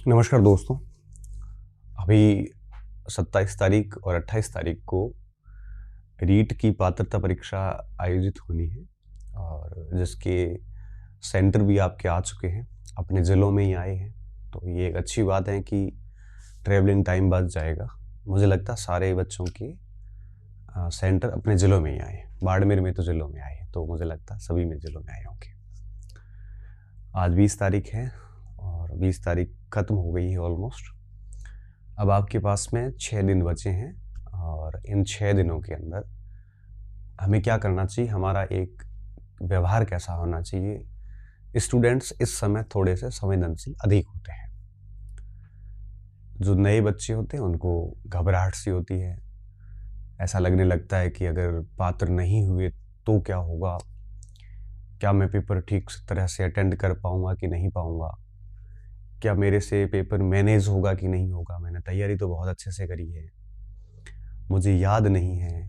नमस्कार दोस्तों। अभी 27 तारीख और 28 तारीख को रीट की पात्रता परीक्षा आयोजित होनी है और जिसके सेंटर भी आपके आ चुके हैं, अपने ज़िलों में ही आए हैं। तो ये एक अच्छी बात है कि ट्रैवलिंग टाइम बच जाएगा। मुझे लगता है सारे बच्चों के सेंटर अपने ज़िलों में ही आए हैं। बाड़मेर में तो ज़िलों में आए हैं, तो मुझे लगता है सभी में ज़िलों में आए होंगे। आज 20 तारीख है और 20 तारीख ख़त्म हो गई है ऑलमोस्ट। अब आपके पास में 6 दिन बचे हैं और इन 6 दिनों के अंदर हमें क्या करना चाहिए, हमारा एक व्यवहार कैसा होना चाहिए। स्टूडेंट्स इस समय थोड़े से संवेदनशील अधिक होते हैं। जो नए बच्चे होते हैं उनको घबराहट सी होती है। ऐसा लगने लगता है कि अगर पात्र नहीं हुए तो क्या होगा, क्या मैं पेपर ठीक तरह से अटेंड कर पाऊँगा कि नहीं पाऊँगा, क्या मेरे से पेपर मैनेज होगा कि नहीं होगा। मैंने तैयारी तो बहुत अच्छे से करी है, मुझे याद नहीं है,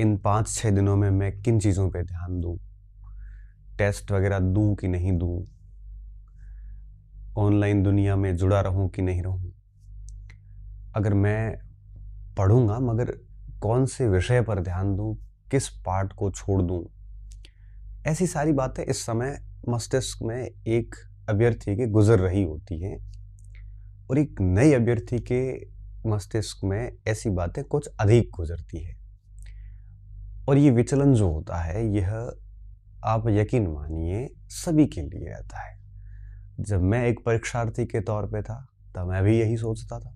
इन 5-6 दिनों में मैं किन चीज़ों पे ध्यान दूँ, टेस्ट वगैरह दूँ कि नहीं दूँ, ऑनलाइन दुनिया में जुड़ा रहूँ कि नहीं रहूँ, अगर मैं पढ़ूँगा मगर कौन से विषय पर ध्यान दूँ, किस पार्ट को छोड़ दूँ। ऐसी सारी बातें इस समय मस्तिष्क में एक अभ्यर्थी के गुजर रही होती हैं और एक नए अभ्यर्थी के मस्तिष्क में ऐसी बातें कुछ अधिक गुजरती है। और ये विचलन जो होता है, यह आप यकीन मानिए सभी के लिए रहता है। जब मैं एक परीक्षार्थी के तौर पे था तब मैं भी यही सोचता था।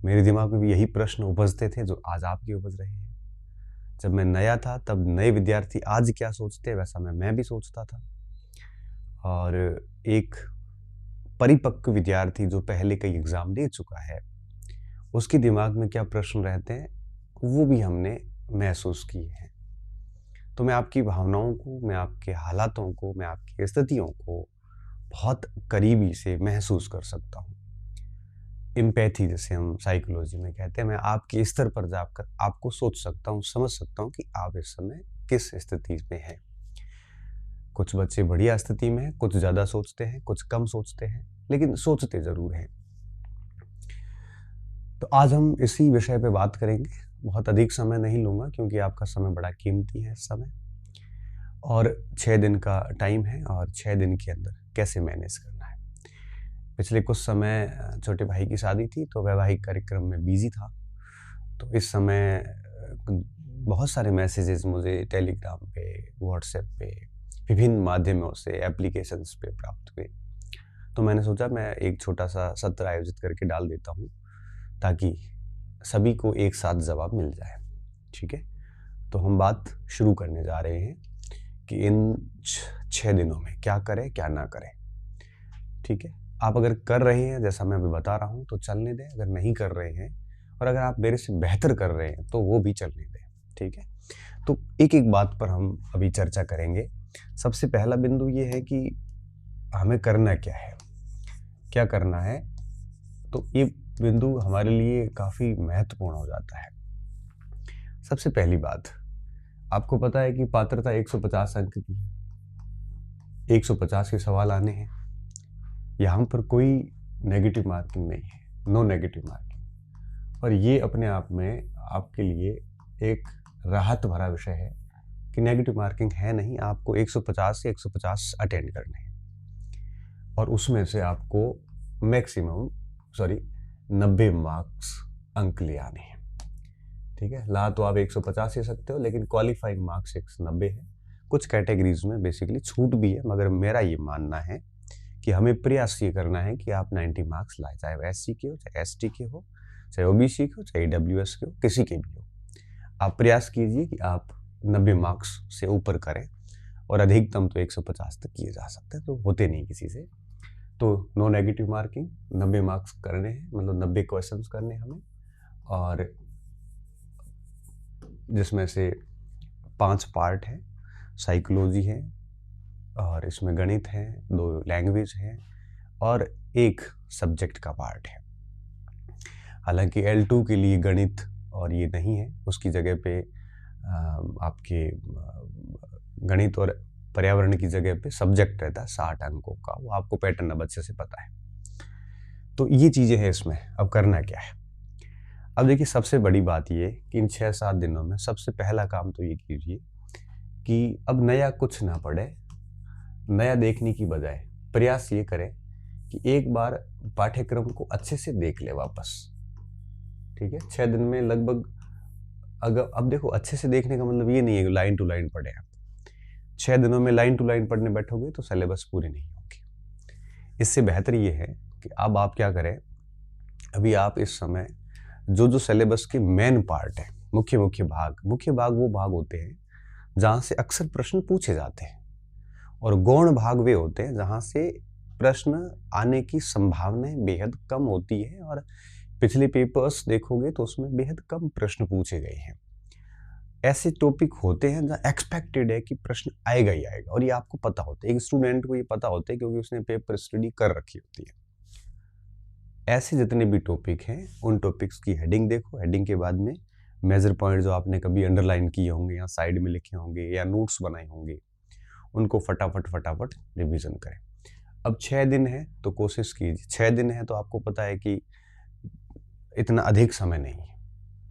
मेरे दिमाग में भी यही प्रश्न उपजते थे जो आज आपके उपज रहे हैं। जब मैं नया था तब नए विद्यार्थी आज क्या सोचते हैं वैसा मैं भी सोचता था। और एक परिपक्व विद्यार्थी जो पहले कई एग्ज़ाम दे चुका है, उसके दिमाग में क्या प्रश्न रहते हैं वो भी हमने महसूस किए हैं। तो मैं आपकी भावनाओं को, मैं आपके हालातों को, मैं आपकी स्थितियों को बहुत करीबी से महसूस कर सकता हूँ। एम्पैथी जिसे हम साइकोलॉजी में कहते हैं, मैं आपके स्तर पर जाकर आपको सोच सकता हूँ, समझ सकता हूँ कि आप इस समय किस स्थिति में हैं। कुछ बच्चे बढ़िया स्थिति में हैं, कुछ ज़्यादा सोचते हैं, कुछ कम सोचते हैं, लेकिन सोचते ज़रूर हैं। तो आज हम इसी विषय पे बात करेंगे। बहुत अधिक समय नहीं लूँगा क्योंकि आपका समय बड़ा कीमती है इस समय, और 6 दिन का टाइम है और 6 दिन के अंदर कैसे मैनेज करना है। पिछले कुछ समय छोटे भाई की शादी थी तो वैवाहिक कार्यक्रम में बिज़ी था। तो इस समय बहुत सारे मैसेजेस मुझे टेलीग्राम पे, व्हाट्सएप पे, विभिन्न माध्यमों से, एप्लीकेशंस पे प्राप्त हुए। तो मैंने सोचा मैं एक छोटा-सा सत्र आयोजित करके डाल देता हूँ ताकि सभी को एक साथ जवाब मिल जाए। ठीक है? तो हम बात शुरू करने जा रहे हैं कि इन 6 दिनों में क्या करें, क्या ना करें। ठीक है? आप अगर कर रहे हैं जैसा मैं अभी बता रहा हूँ तो चलने दें, अगर नहीं कर रहे हैं और अगर आप मेरे से बेहतर कर रहे हैं तो वो भी चलने दें। ठीक है? तो एक-एक बात पर हम अभी चर्चा करेंगे। सबसे पहला बिंदु ये है कि हमें करना क्या है? क्या करना है? तो ये बिंदु हमारे लिए काफ़ी महत्वपूर्ण हो जाता है। सबसे पहली बात, आपको पता है कि पात्रता 150 अंक की है। 150 के सवाल आने हैं। यहाँ पर कोई नेगेटिव मार्किंग नहीं है, नो नेगेटिव मार्किंग। और ये अपने आप में आपके लिए एक राहत भरा विषय है कि नेगेटिव मार्किंग है नहीं, आपको 150 से 150 अटेंड करने हैं और उसमें से आपको मैक्सिमम 90 मार्क्स अंक ले आने हैं। ठीक है? ला तो आप 150 ले सकते हो लेकिन क्वालिफाइंग मार्क्स 190 है। कुछ कैटेगरीज में बेसिकली छूट भी है, मगर मेरा ये मानना है कि हमें प्रयास ये करना है कि आप 90 मार्क्स लाए, चाहे वो एससी के हो, चाहे एसटी के हो, चाहे ओबीसी के हो, चाहे ईडब्ल्यूएस के हो, किसी के भी हो। आप प्रयास कीजिए कि आप 90 मार्क्स से ऊपर करें और अधिकतम तो 150 तक किए जा सकते हैं, तो होते नहीं किसी से। तो नो नेगेटिव मार्किंग, 90 मार्क्स करने हैं, मतलब 90 क्वेश्चंस करने हमें, और जिसमें से 5 पार्ट है, साइकोलॉजी है और इसमें गणित है, 2 लैंग्वेज है और 1 सब्जेक्ट का पार्ट है। हालांकि L2 के लिए गणित और ये नहीं है, उसकी जगह पे आपके गणित और पर्यावरण की जगह पे सब्जेक्ट रहता है 60 अंकों का, वो आपको पैटर्न अब अच्छे से पता है। तो ये चीज़ें हैं इसमें। अब करना क्या है? अब देखिए, सबसे बड़ी बात ये कि इन 6-7 दिनों में सबसे पहला काम तो ये कीजिए कि अब नया कुछ ना पढ़े, नया देखने की बजाय प्रयास ये करें कि एक बार पाठ्यक्रम को अच्छे से देख ले वापस। ठीक है, 6 दिन में लगभग, अगर अब देखो, अच्छे से देखने का मतलब ये नहीं है कि लाइन टू लाइन पढ़े आप। 6 दिनों में लाइन टू लाइन पढ़ने बैठोगे तो सिलेबस पूरी नहीं होगी। इससे बेहतर ये है कि अब आप क्या करें, अभी आप इस समय जो सिलेबस के मेन पार्ट है, मुख्य भाग वो भाग होते हैं जहाँ से अक्सर प्रश्न पूछे जाते हैं, और गौण भाग वे होते हैं जहाँ से प्रश्न आने की संभावनाएं बेहद कम होती है, और पिछले पेपर्स देखोगे तो उसमें बेहद कम प्रश्न पूछे गए हैं। ऐसे टॉपिक होते हैं जहाँ एक्सपेक्टेड है कि प्रश्न आएगा ही आएगा, और ये आपको पता होता है, एक स्टूडेंट को ये पता होता है क्योंकि उसने पेपर स्टडी कर रखी होती है। ऐसे जितने भी टॉपिक हैं उन टॉपिक्स की हेडिंग देखो, हेडिंग के बाद में मेजर पॉइंट जो आपने कभी अंडरलाइन किए होंगे या साइड में लिखे होंगे या नोट्स बनाए होंगे, उनको फटाफट रिवीजन करें। अब 6 दिन है तो कोशिश कीजिए, 6 दिन है तो आपको पता है कि इतना अधिक समय नहीं है।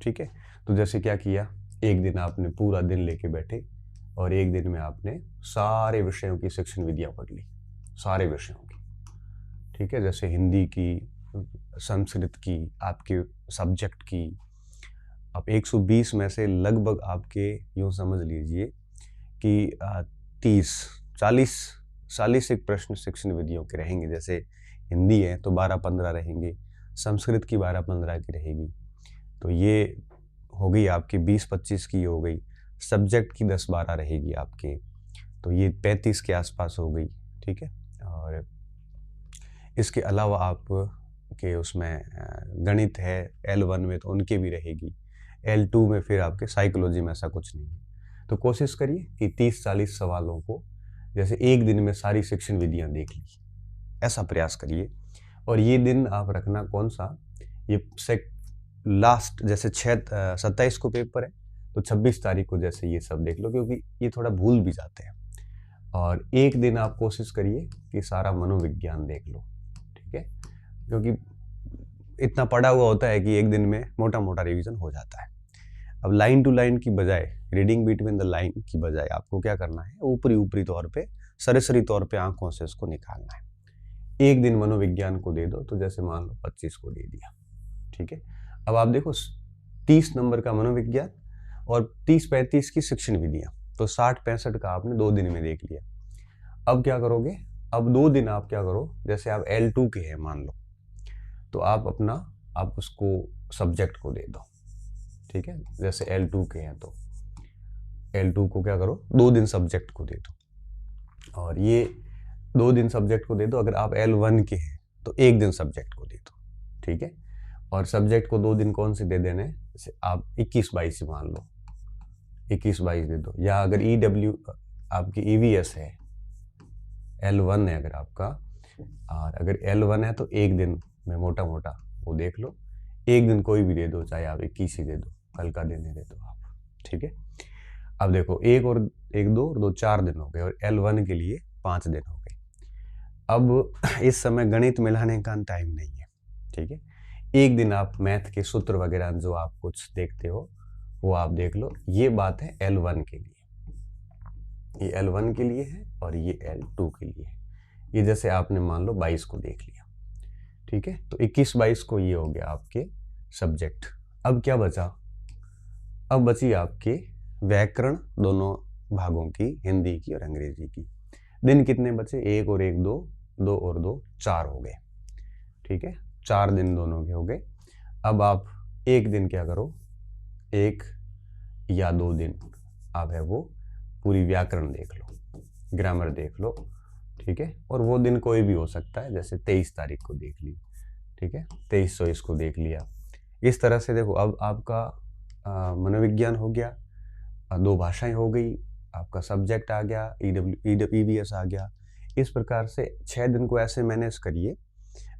ठीक है, तो जैसे क्या किया, एक दिन आपने पूरा दिन लेके बैठे और एक दिन में आपने सारे विषयों की शिक्षण विधियां पढ़ ली, सारे विषयों की। ठीक है, जैसे हिंदी की, संस्कृत की, आपके सब्जेक्ट की। अब 120 में से लगभग आपके यूँ समझ लीजिए कि 30-40 एक प्रश्न शिक्षण विधियों के रहेंगे। जैसे हिंदी है तो 12-15 रहेंगे, संस्कृत की 12-15 की रहेगी, तो ये हो गई आपकी 20-25 की हो गई। सब्जेक्ट की 10-12 रहेगी आपके, तो ये 35 के आसपास हो गई। ठीक है, और इसके अलावा आप के उसमें गणित है L1 में तो उनके भी रहेगी, L2 में फिर आपके साइकोलॉजी में ऐसा कुछ नहीं है। तो कोशिश करिए कि 30-40 सवालों को जैसे एक दिन में सारी शिक्षण विधियां देख ली, ऐसा प्रयास करिए। और ये दिन आप रखना कौन सा, ये लास्ट, जैसे 27 को पेपर है तो 26 तारीख को जैसे ये सब देख लो, क्योंकि ये थोड़ा भूल भी जाते हैं। और एक दिन आप कोशिश करिए कि सारा मनोविज्ञान देख लो। ठीक है, क्योंकि इतना पढ़ा हुआ होता है कि एक दिन में मोटा मोटा रिवीजन हो जाता है। अब लाइन टू लाइन की बजाय, रीडिंग बिटवीन द लाइन की बजाय आपको क्या करना है, ऊपरी तौर पे, सरसरी तौर पे आंखों से उसको निकालना है। एक दिन मनोविज्ञान को दे दो, तो जैसे मान लो 25 को दे दिया। ठीक है, अब आप देखो 30 नंबर का मनोविज्ञान और 30-35 की शिक्षण विधियां, तो 60-65 का आपने 2 दिन में देख लिया। अब क्या करोगे, अब 2 दिन आप क्या करो, जैसे आप L2 के हैं मान लो, तो आप उसको सब्जेक्ट को दे दो। ठीक है, जैसे L2 के हैं तो L2 को क्या करो, 2 दिन सब्जेक्ट को दे दो, और ये 2 दिन सब्जेक्ट को दे दो। अगर आप L1 के हैं तो 1 दिन सब्जेक्ट को दे दो। ठीक है, और सब्जेक्ट को 2 दिन कौन से दे देने, जैसे आप 21-22 मान लो, 21-22 दे दो। या अगर EW आपकी EVS है, L1 है अगर आपका, और अगर L1 है तो 1 दिन में मोटा वो देख लो, 1 दिन कोई भी दे दो, चाहे आप 21 ही दे दो, कल का दिन ही दे दो आप। ठीक है, अब देखो 1 2 और 2 4 दिन हो गए, और L1 के लिए 5 दिन हो गए। अब इस समय गणित मिलाने का टाइम नहीं है। ठीक है, एक दिन आप मैथ के सूत्र वगैरह जो आप कुछ देखते हो वो आप देख लो। ये बात है L1 के लिए, ये L1 के लिए है और ये L2 के लिए है। ये जैसे आपने मान लो 22 को देख लिया। ठीक है, तो 21-22 को ये हो गया आपके सब्जेक्ट। अब क्या बचा, अब बची आपके व्याकरण, दोनों भागों की, हिंदी की और अंग्रेजी की। दिन कितने बचे, 1 और 1 2, 2 और 2 4 हो गए। ठीक है, 4 दिन दोनों के हो गए। अब आप एक दिन क्या करो, 1 या 2 दिन आप है वो पूरी व्याकरण देख लो, ग्रामर देख लो। ठीक है, और वो दिन कोई भी हो सकता है, जैसे 23 तारीख को देख ली। ठीक है, 23-24 को देख लिया। इस तरह से देखो, अब आपका मनोविज्ञान हो गया, 2 भाषाएं हो गई, आपका सब्जेक्ट आ गया, EVS आ गया। इस प्रकार से 6 दिन को ऐसे मैनेज करिए।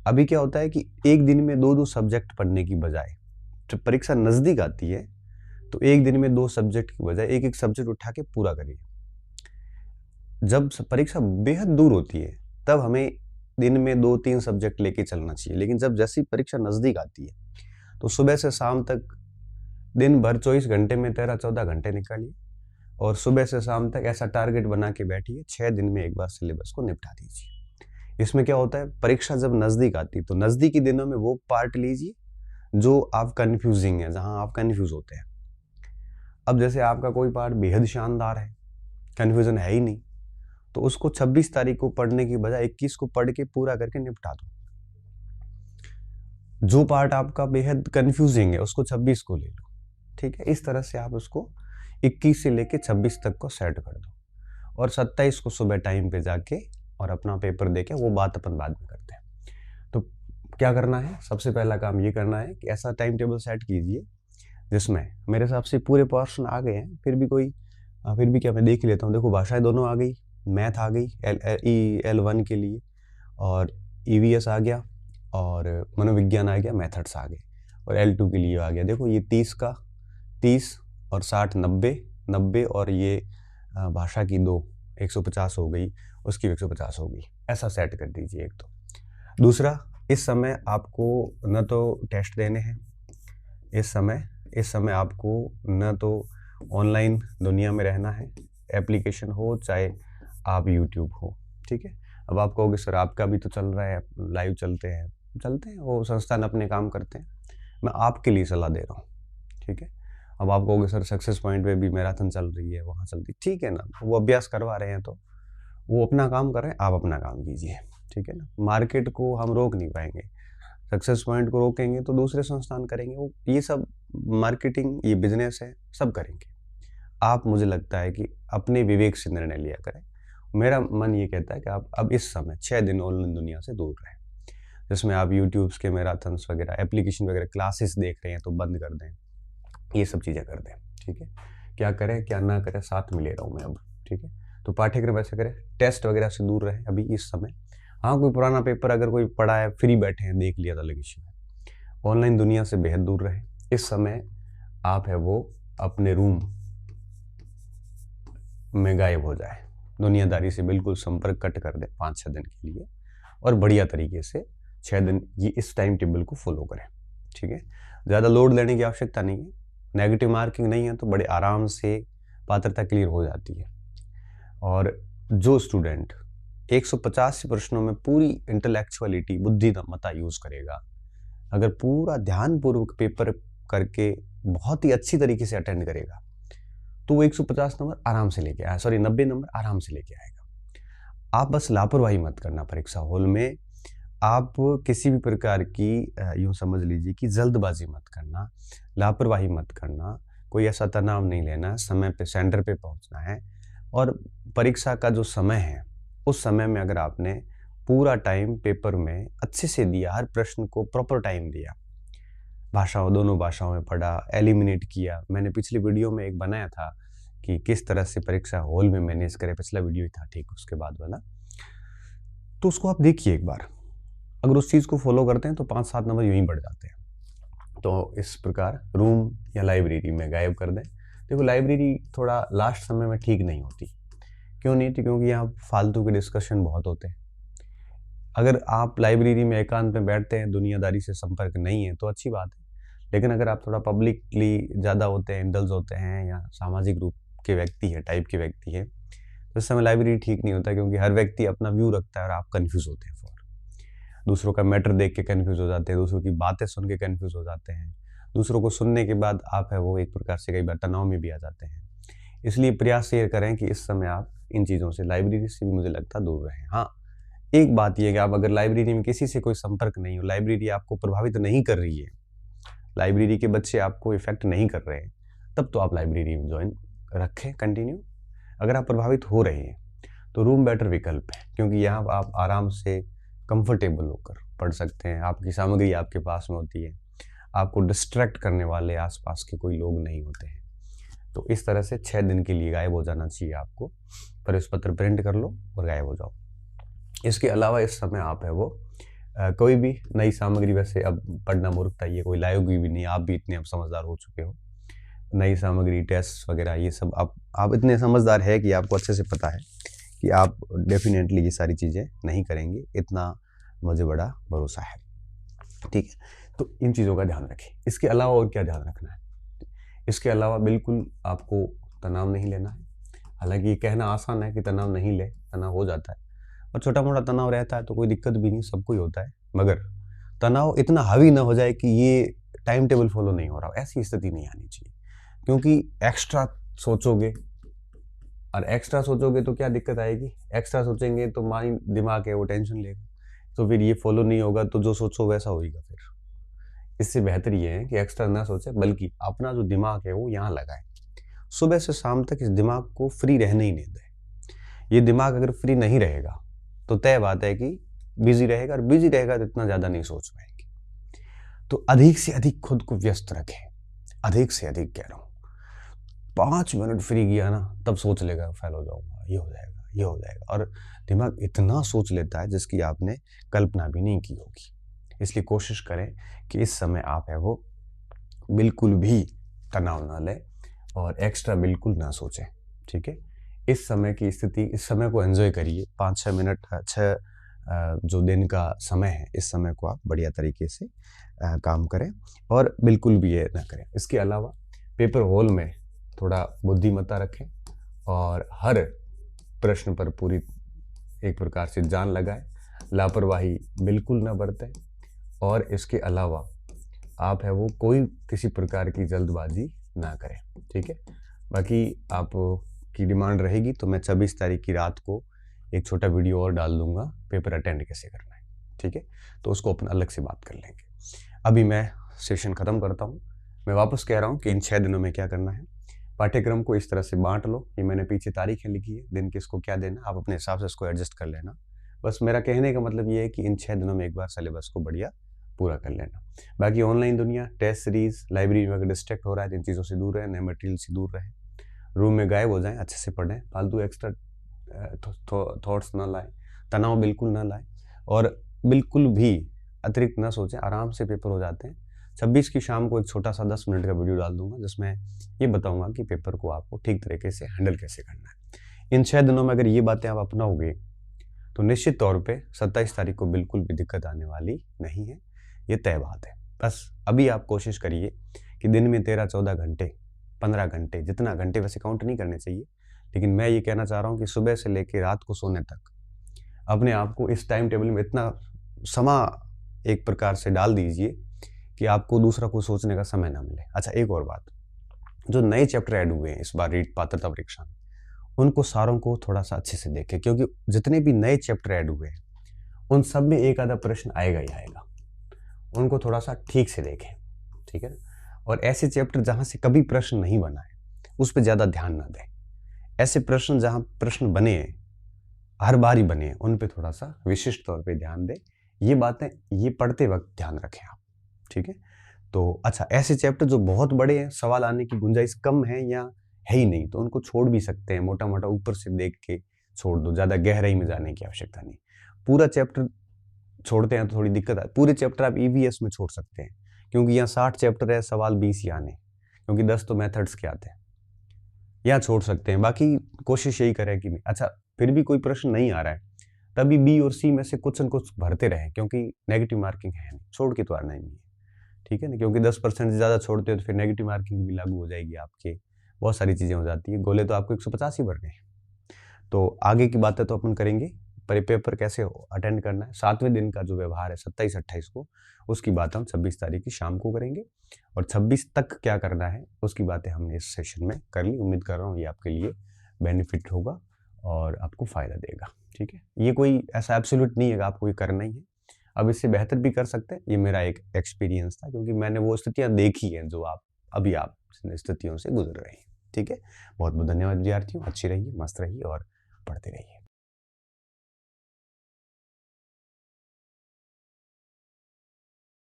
अभी क्या होता है कि एक दिन में 2 सब्जेक्ट पढ़ने की बजाय, जब परीक्षा नज़दीक आती है तो एक दिन में 2 सब्जेक्ट की बजाय एक सब्जेक्ट उठा के पूरा करिए। जब परीक्षा बेहद दूर होती है तब हमें दिन में 2-3 सब्जेक्ट लेके चलना चाहिए। लेकिन जब जैसी परीक्षा नज़दीक आती है, तो सुबह से शाम तक दिन भर 24 घंटे में 13-14 घंटे निकालिए और सुबह से शाम तक ऐसा टारगेट बना के बैठिए, 6 दिन में एक बार सिलेबस को निपटा दीजिए। इसमें क्या होता है, परीक्षा जब नज़दीक आती है, तो नज़दीकी दिनों में वो पार्ट लीजिए जो आप कन्फ्यूजिंग है, जहाँ आप कन्फ्यूज़ होते हैं। अब जैसे आपका कोई पार्ट बेहद शानदार है, कन्फ्यूज़न है ही नहीं, तो उसको 26 तारीख को पढ़ने की बजाय 21 को पढ़ के पूरा करके निपटा दो। जो पार्ट आपका बेहद कन्फ्यूजिंग है, उसको 26 को ले लो, ठीक है। इस तरह से आप उसको 21 से लेके 26 तक को सेट कर दो और 27 को सुबह टाइम पे जाके और अपना पेपर देके, वो बात अपन बाद में करते हैं। तो क्या करना है, सबसे पहला काम ये करना है कि ऐसा टाइम टेबल सेट कीजिए जिसमें मेरे हिसाब से पूरे पोर्शन आ गए हैं, फिर भी क्या मैं देख लेता हूँ। देखो, भाषाएं दोनों आ गई, मैथ आ गई L1 के लिए, और EVS आ गया, और मनोविज्ञान आ गया, मेथड्स आ गए, और L2 के लिए आ गया। देखो, ये 30 का 30 और 60 90 और ये भाषा की 2 150 हो गई, उसकी 150 हो गई। ऐसा सेट कर दीजिए एक तो। दूसरा, इस समय आपको न तो टेस्ट देने हैं, इस समय आपको न तो ऑनलाइन दुनिया में रहना है, एप्लीकेशन हो चाहे आप यूट्यूब हो, ठीक है। अब आप कहोगे सर आपका भी तो चल रहा है, लाइव चलते हैं, वो संस्थान अपने काम करते हैं, मैं आपके लिए सलाह दे रहा हूँ, ठीक है। अब आप कहोगे सर सक्सेस पॉइंट पे भी मैराथन चल रही है, वहाँ चलती, ठीक है ना, वो अभ्यास करवा रहे हैं, तो वो अपना काम कर रहे हैं, आप अपना काम कीजिए, ठीक है ना। मार्केट को हम रोक नहीं पाएंगे, सक्सेस पॉइंट को रोकेंगे तो दूसरे संस्थान करेंगे, वो ये सब मार्केटिंग, ये बिजनेस है, सब करेंगे। आप, मुझे लगता है कि अपने विवेक से निर्णय लिया करें। मेरा मन ये कहता है कि आप अब इस समय 6 दिन ऑनलाइन दुनिया से दूर रहें, जिसमें आप यूट्यूब्स के मैराथन्स वगैरह, एप्लीकेशन वगैरह, क्लासेस देख रहे हैं तो बंद कर दें, ये सब चीज़ें कर दें, ठीक है। क्या करें क्या ना करें, साथ में ले रहा हूँ मैं अब, ठीक है। तो पाठ्यक्रम ऐसे करें, टेस्ट वगैरह से दूर रहें अभी इस समय। हाँ, कोई पुराना पेपर अगर कोई पढ़ा है, फ्री बैठे हैं, देख लिया तो अलग इश्यू है। ऑनलाइन दुनिया से बेहद दूर रहें इस समय। आप है वो अपने रूम में गायब हो जाए, दुनियादारी से बिल्कुल संपर्क कट कर दे 5-6 दिन के लिए, और बढ़िया तरीके से 6 दिन ये इस टाइम टेबल को फॉलो करें, ठीक है। ज़्यादा लोड लेने की आवश्यकता नहीं है, नेगेटिव मार्किंग नहीं है, तो बड़े आराम से पात्रता क्लियर हो जाती है। और जो स्टूडेंट 185 प्रश्नों में पूरी इंटेलेक्चुअलिटी, बुद्धिमत्ता यूज़ करेगा, अगर पूरा ध्यानपूर्वक पेपर करके बहुत ही अच्छी तरीके से अटेंड करेगा, तो वो 150 नंबर आराम से लेके आया, 90 नंबर आराम से लेके आएगा। आप बस लापरवाही मत करना परीक्षा हॉल में, आप किसी भी प्रकार की यूँ समझ लीजिए कि जल्दबाजी मत करना, लापरवाही मत करना, कोई ऐसा तनाव नहीं लेना, समय पे सेंटर पे पहुंचना है। और परीक्षा का जो समय है, उस समय में अगर आपने पूरा टाइम पेपर में अच्छे से दिया, हर प्रश्न को प्रॉपर टाइम दिया, दोनों भाषाओं में पढ़ा, एलिमिनेट किया। मैंने पिछली वीडियो में एक बनाया था कि किस तरह से परीक्षा हॉल में मैनेज करें, पिछला वीडियो ही था, ठीक उसके बाद वाला, तो उसको आप देखिए एक बार। अगर उस चीज़ को फॉलो करते हैं तो 5-7 नंबर यूं ही बढ़ जाते हैं। तो इस प्रकार रूम या लाइब्रेरी में गायब कर दें। देखो, लाइब्रेरी थोड़ा लास्ट समय में ठीक नहीं होती। क्यों नहीं होती? क्योंकि यहाँ फालतू के डिस्कशन बहुत होते हैं। अगर आप लाइब्रेरी में एकांत में बैठते हैं, दुनियादारी से संपर्क नहीं है, तो अच्छी बात है। लेकिन अगर आप थोड़ा पब्लिकली ज़्यादा होते हैं, इंडल्ज होते हैं, या सामाजिक रूप के व्यक्ति है, टाइप के व्यक्ति है, तो इस समय लाइब्रेरी ठीक नहीं होता, क्योंकि हर व्यक्ति अपना व्यू रखता है और आप कन्फ्यूज़ होते हैं। दूसरों का मैटर देख के कन्फ्यूज़ हो जाते हैं, दूसरों की बातें सुन के कन्फ्यूज़ हो जाते हैं, दूसरों को सुनने के बाद आप है वो एक प्रकार से कई बार तनाव में भी आ जाते हैं। इसलिए प्रयास ये करें कि इस समय आप इन चीज़ों से, लाइब्रेरी से भी मुझे लगता है दूर रहें। हाँ, एक बात ये कि आप अगर लाइब्रेरी में किसी से कोई संपर्क नहीं हो, लाइब्रेरी आपको प्रभावित नहीं कर रही है, लाइब्रेरी के बच्चे आपको इफेक्ट नहीं कर रहे हैं, तब तो आप लाइब्रेरी में ज्वाइन रखें कंटिन्यू। अगर आप प्रभावित हो रहे हैं तो रूम बेटर विकल्प है, क्योंकि यहाँ आप आराम से कंफर्टेबल होकर पढ़ सकते हैं, आपकी सामग्री आपके पास में होती है, आपको डिस्ट्रैक्ट करने वाले आसपास के कोई लोग नहीं होते हैं। तो इस तरह से 6 दिन के लिए गायब हो जाना चाहिए आपको। प्रवेश पत्र प्रिंट कर लो और गायब हो जाओ। इसके अलावा इस समय आप है वो कोई भी नई सामग्री, वैसे अब पढ़ना मूर्खता, ये कोई लाएगी भी नहीं, आप भी इतने अब समझदार हो चुके हो, नई सामग्री, टेस्ट वगैरह, ये सब आप इतने समझदार है कि आपको अच्छे से पता है कि आप डेफिनेटली ये सारी चीज़ें नहीं करेंगे, इतना मुझे बड़ा भरोसा है। ठीक है, तो इन चीज़ों का ध्यान रखें। इसके अलावा और क्या ध्यान रखना है? इसके अलावा बिल्कुल आपको तनाव नहीं लेना है। हालांकि ये कहना आसान है कि तनाव नहीं ले, तनाव हो जाता है, और छोटा मोटा तनाव रहता है तो कोई दिक्कत भी नहीं, सबको ही होता है। मगर तनाव इतना हावी ना हो जाए कि ये टाइम टेबल फॉलो नहीं हो रहा, ऐसी स्थिति नहीं आनी चाहिए। क्योंकि एक्स्ट्रा सोचोगे, और एक्स्ट्रा सोचोगे तो क्या दिक्कत आएगी? एक्स्ट्रा सोचेंगे तो माइंड, दिमाग है वो टेंशन लेगा, तो फिर ये फॉलो नहीं होगा, तो जो सोचो वैसा होगा। फिर इससे बेहतर ये है कि एक्स्ट्रा ना सोचे, बल्कि अपना जो दिमाग है वो यहाँ लगाए। सुबह से शाम तक इस दिमाग को फ्री रहने ही नहीं दे। ये दिमाग अगर फ्री नहीं रहेगा तो तय बात है कि बिजी रहेगा, और बिजी रहेगा तो इतना ज़्यादा नहीं सोच पाएंगे। तो अधिक से अधिक खुद को व्यस्त रखें, अधिक से अधिक कह रहा हूँ। 5 मिनट फ्री किया ना, तब सोच लेगा फेल हो जाऊंगा, ये हो जाएगा, ये हो जाएगा, और दिमाग इतना सोच लेता है जिसकी आपने कल्पना भी नहीं की होगी। इसलिए कोशिश करें कि इस समय आप है वो बिल्कुल भी तनाव ना लें और एक्स्ट्रा बिल्कुल ना सोचें। ठीक है, इस समय की स्थिति, इस समय को एंजॉय करिए। 5-6 मिनट, 6 जो दिन का समय है, इस समय को आप बढ़िया तरीके से काम करें, और बिल्कुल भी ये ना करें। इसके अलावा पेपर हॉल में थोड़ा बुद्धिमत्ता रखें, और हर प्रश्न पर पूरी एक प्रकार से जान लगाएं। लापरवाही बिल्कुल ना बरतें, और इसके अलावा आप है वो कोई किसी प्रकार की जल्दबाजी ना करें। ठीक है, बाकी आप की डिमांड रहेगी तो मैं 26 तारीख की रात को एक छोटा वीडियो और डाल दूंगा, पेपर अटेंड कैसे करना है। ठीक है, तो उसको अपन अलग से बात कर लेंगे। अभी मैं सेशन ख़त्म करता हूँ। मैं वापस कह रहा हूँ कि इन 6 दिनों में क्या करना है। पाठ्यक्रम को इस तरह से बांट लो, ये मैंने पीछे तारीखें लिखी है, दिन किसको क्या देना, आप अपने हिसाब से इसको एडजस्ट कर लेना। बस मेरा कहने का मतलब ये है कि इन 6 दिनों में एक बार सिलेबस को बढ़िया पूरा कर लेना। बाकी ऑनलाइन दुनिया, टेस्ट सीरीज, लाइब्रेरी में अगर डिस्ट्रैक्ट हो रहा है तो इन चीज़ों से दूर रहें, नए मटेरियल से दूर रहें, रूम में गायब हो जाएं, अच्छे से पढ़ें, फालतू एक्स्ट्रा थॉट्स ना लाएं, तनाव बिल्कुल ना लाएं, और बिल्कुल भी अतिरिक्त ना सोचें। आराम से पेपर हो जाते हैं। 26 की शाम को एक छोटा सा 10 मिनट का वीडियो डाल दूंगा जिसमें ये बताऊंगा कि पेपर को आपको ठीक तरीके से हैंडल कैसे करना है। इन 6 दिनों में अगर ये बातें आप अपनाओगे तो निश्चित तौर पे 27 तारीख को बिल्कुल भी दिक्कत आने वाली नहीं है, ये तय बात है। बस अभी आप कोशिश करिए कि दिन में 13-14 घंटे, 15 घंटे, जितना घंटे वैसे काउंट नहीं करने चाहिए, लेकिन मैं ये कहना चाह रहा हूँ कि सुबह से लेकर रात को सोने तक अपने आप को इस टाइम टेबल में इतना समा एक प्रकार से डाल दीजिए कि आपको दूसरा कुछ सोचने का समय ना मिले। अच्छा, एक और बात, जो नए चैप्टर ऐड हुए हैं इस बार रीट पात्रता परीक्षा में, उनको सारों को थोड़ा सा अच्छे से देखें, क्योंकि जितने भी नए चैप्टर ऐड हुए हैं उन सब में एक आधा प्रश्न आएगा ही आएगा। उनको थोड़ा सा ठीक से देखें, ठीक है ना। और ऐसे चैप्टर जहाँ से कभी प्रश्न नहीं बना है उस पर ज़्यादा ध्यान ना दें। ऐसे प्रश्न जहाँ प्रश्न बने हैं, हर बार ही बने हैं, उन पे थोड़ा सा विशिष्ट तौर पे ध्यान दें। ये बातें ये पढ़ते वक्त ध्यान रखें आप, ठीक है। तो अच्छा, ऐसे चैप्टर जो बहुत बड़े हैं, सवाल आने की गुंजाइश कम है या है ही नहीं, तो उनको छोड़ भी सकते हैं, मोटा मोटा ऊपर से देख के छोड़ दो, ज़्यादा गहराई में जाने की आवश्यकता नहीं। पूरा चैप्टर छोड़ते हैं तो थोड़ी दिक्कत है। पूरे चैप्टर आप ईवीएस में छोड़ सकते हैं, क्योंकि यहाँ 60 चैप्टर है, सवाल 20 ही आने, क्योंकि 10 तो मेथड्स के आते हैं, यहाँ छोड़ सकते हैं। बाकी कोशिश यही करें कि नहीं। अच्छा, फिर भी कोई प्रश्न नहीं आ रहा है, तभी बी और सी में से कुछ न कुछ भरते रहें, क्योंकि नेगेटिव मार्किंग है नहीं, छोड़ के तो आना ही नहीं है, ठीक है ना। क्योंकि 10% से ज़्यादा छोड़ते हो तो फिर नेगेटिव मार्किंग भी लागू हो जाएगी आपके, बहुत सारी चीज़ें हो जाती है। गोले तो आपको 150 ही भरने हैं। तो आगे की बातें तो अपन करेंगे, पर पेपर कैसे अटेंड करना है, 7वें दिन का जो व्यवहार है 27-28 को, उसकी बात हम 26 तारीख की शाम को करेंगे, और 26 तक क्या करना है उसकी बातें हमने इस सेशन में कर ली। उम्मीद कर रहा हूँ ये आपके लिए बेनिफिट होगा और आपको फ़ायदा देगा, ठीक है। ये कोई ऐसा एब्सोल्यूट नहीं है कि आपको ये करना ही है, अब इससे बेहतर भी कर सकते हैं। ये मेरा एक एक्सपीरियंस था, क्योंकि मैंने वो स्थितियाँ देखी हैं जो आप स्थितियों से गुजर रहे हैं, ठीक है। बहुत बहुत धन्यवाद विद्यार्थियों, अच्छी रहिए, मस्त रहिए और पढ़ते रहिए।